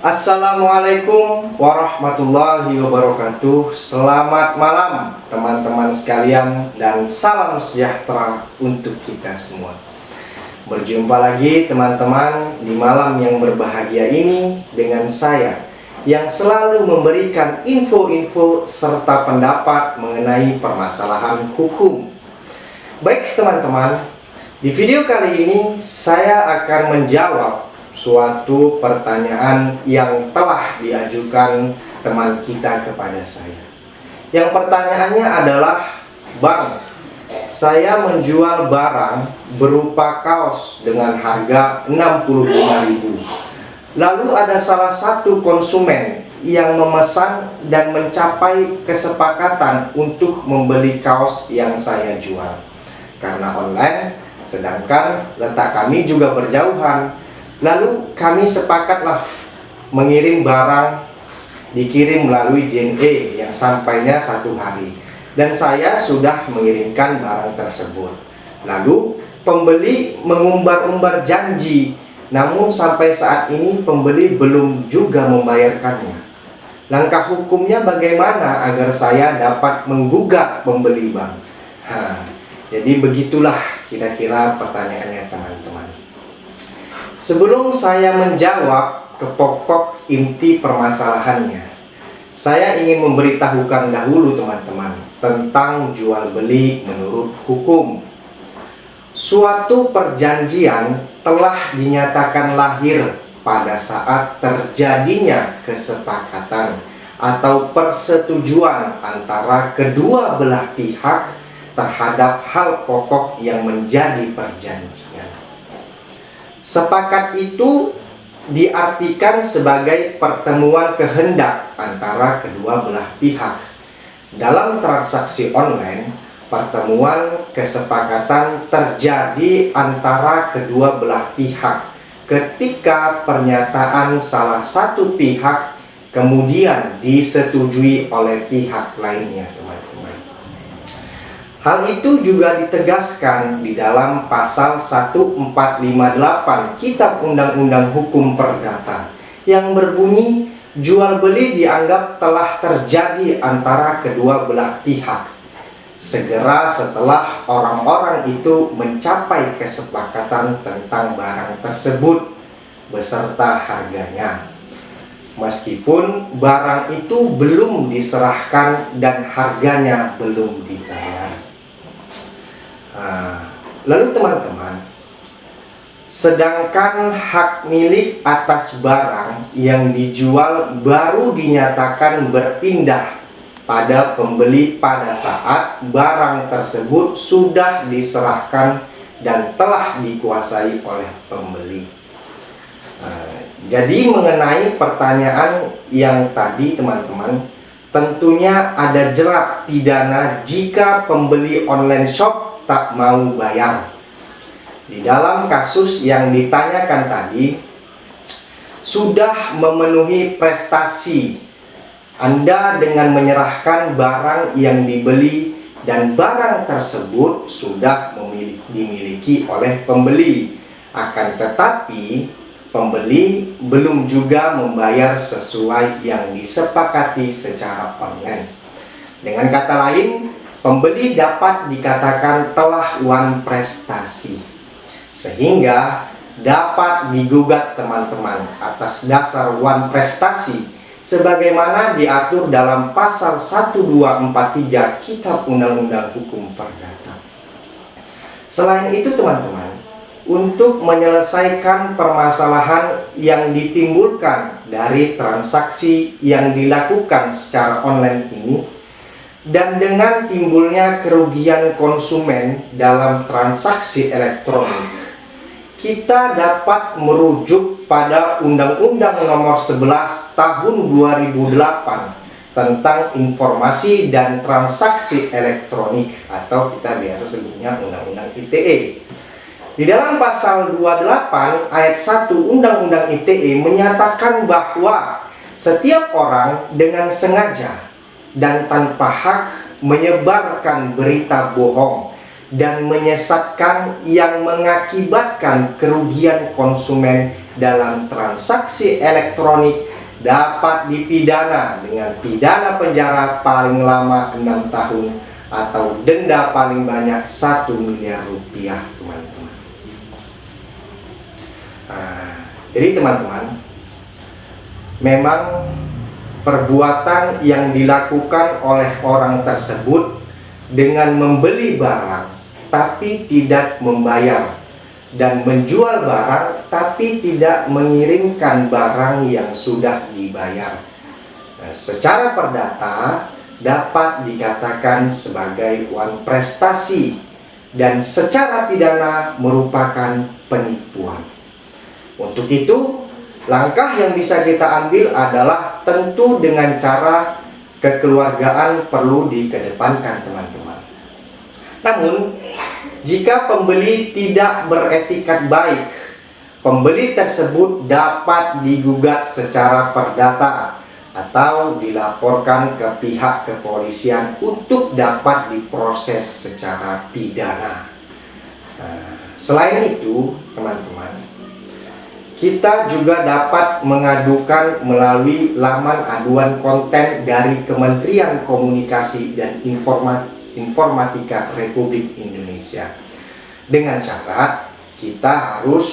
Assalamualaikum warahmatullahi wabarakatuh. Selamat malam teman-teman sekalian dan salam sejahtera untuk kita semua. Berjumpa lagi teman-teman di malam yang berbahagia ini dengan saya yang selalu memberikan info-info serta pendapat mengenai permasalahan hukum. Baik teman-teman, di video kali ini saya akan menjawab suatu pertanyaan yang telah diajukan teman kita kepada saya. Yang pertanyaannya adalah, Bang, saya menjual barang berupa kaos dengan harga 65.000. Lalu ada salah satu konsumen yang memesan dan mencapai kesepakatan untuk membeli kaos yang saya jual karena online, sedangkan letak kami juga berjauhan. Lalu kami sepakatlah mengirim barang, dikirim melalui JNE yang sampainya 1 hari, dan saya sudah mengirimkan barang tersebut. Lalu pembeli mengumbar-umbar janji, namun sampai saat ini pembeli belum juga membayarkannya. Langkah hukumnya bagaimana agar saya dapat menggugat pembeli, Bang? Jadi begitulah kira-kira pertanyaannya teman-teman. Sebelum saya menjawab ke pokok inti permasalahannya, saya ingin memberitahukan dahulu teman-teman tentang jual beli menurut hukum. Suatu perjanjian telah dinyatakan lahir pada saat terjadinya kesepakatan atau persetujuan antara kedua belah pihak terhadap hal pokok yang menjadi perjanjian. Sepakat itu diartikan sebagai pertemuan kehendak antara kedua belah pihak. Dalam transaksi online, pertemuan kesepakatan terjadi antara kedua belah pihak ketika pernyataan salah satu pihak kemudian disetujui oleh pihak lainnya, teman-teman. Hal itu juga ditegaskan di dalam pasal 1458 Kitab Undang-Undang Hukum Perdata yang berbunyi, jual beli dianggap telah terjadi antara kedua belah pihak segera setelah orang-orang itu mencapai kesepakatan tentang barang tersebut beserta harganya, meskipun barang itu belum diserahkan dan harganya belum dibayar. Lalu teman-teman, sedangkan hak milik atas barang yang dijual baru dinyatakan berpindah pada pembeli pada saat barang tersebut sudah diserahkan dan telah dikuasai oleh pembeli. Jadi mengenai pertanyaan yang tadi teman-teman, tentunya ada jerat pidana jika pembeli online shop tak mau bayar. Di dalam kasus yang ditanyakan tadi, sudah memenuhi prestasi Anda dengan menyerahkan barang yang dibeli dan barang tersebut sudah dimiliki oleh pembeli. Akan tetapi pembeli belum juga membayar sesuai yang disepakati secara online. Dengan kata lain, pembeli dapat dikatakan telah wan prestasi, sehingga dapat digugat teman-teman atas dasar wan prestasi sebagaimana diatur dalam pasal 1243 Kitab Undang-Undang Hukum Perdata. Selain itu teman-teman, untuk menyelesaikan permasalahan yang ditimbulkan dari transaksi yang dilakukan secara online ini, dan dengan timbulnya kerugian konsumen dalam transaksi elektronik, kita dapat merujuk pada Undang-Undang Nomor 11 Tahun 2008 tentang Informasi dan Transaksi Elektronik, atau kita biasa sebutnya Undang-Undang ITE. Di dalam pasal 28 ayat 1 Undang-Undang ITE menyatakan bahwa setiap orang dengan sengaja dan tanpa hak menyebarkan berita bohong dan menyesatkan yang mengakibatkan kerugian konsumen dalam transaksi elektronik dapat dipidana dengan pidana penjara paling lama 6 tahun atau denda paling banyak 1 miliar rupiah, teman-teman. Jadi teman-teman, memang perbuatan yang dilakukan oleh orang tersebut dengan membeli barang tapi tidak membayar dan menjual barang tapi tidak mengirimkan barang yang sudah dibayar, secara perdata dapat dikatakan sebagai uang prestasi dan secara pidana merupakan penipuan. Untuk itu, langkah yang bisa kita ambil adalah tentu dengan cara kekeluargaan perlu dikedepankan, teman-teman. Namun, jika pembeli tidak beretikat baik, pembeli tersebut dapat digugat secara perdata atau dilaporkan ke pihak kepolisian untuk dapat diproses secara pidana. Selain itu, teman-teman, kita juga dapat mengadukan melalui laman aduan konten dari Kementerian Komunikasi dan Informatika Republik Indonesia. Dengan syarat kita harus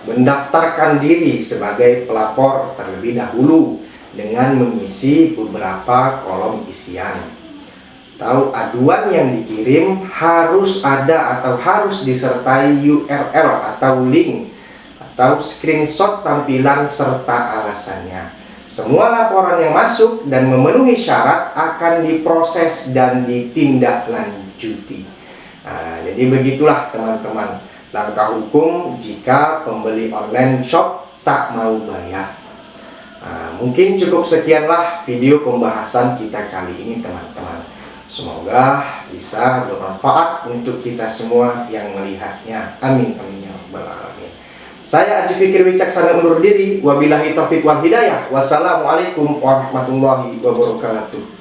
mendaftarkan diri sebagai pelapor terlebih dahulu dengan mengisi beberapa kolom isian. Atau aduan yang dikirim harus ada atau harus disertai URL atau link atau screenshot tampilan serta alasannya. Semua laporan yang masuk dan memenuhi syarat akan diproses dan ditindaklanjuti. Jadi begitulah teman-teman langkah hukum jika pembeli online shop tak mau bayar. Mungkin cukup sekianlah video pembahasan kita kali ini, teman-teman. Semoga bisa bermanfaat untuk kita semua yang melihatnya. Amin amin ya rabbal alamin. Saya Aji Fikri Wicaksana undur diri. Wabillahi taufiq wal hidayah. Wassalamualaikum warahmatullahi wabarakatuh.